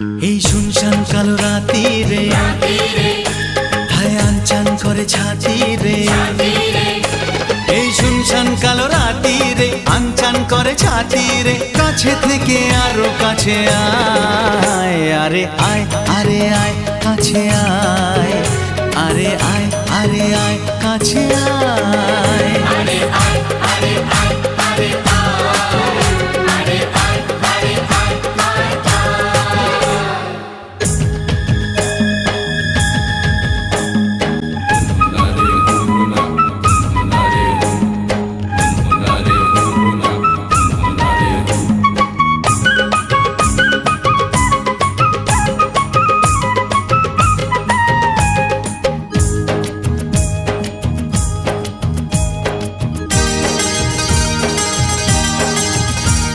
এই শুনশান কালো রাতি রে হায় আনচান করে ছাতি রে। এই শুনশান কালো রাতি রে আনচান করে ছাতি রে। কাছে থেকে আরো কাছে আয়, আরে আয় আরে আয় কাছে আয়, আরে আয় আরে আয় কাছে আয়।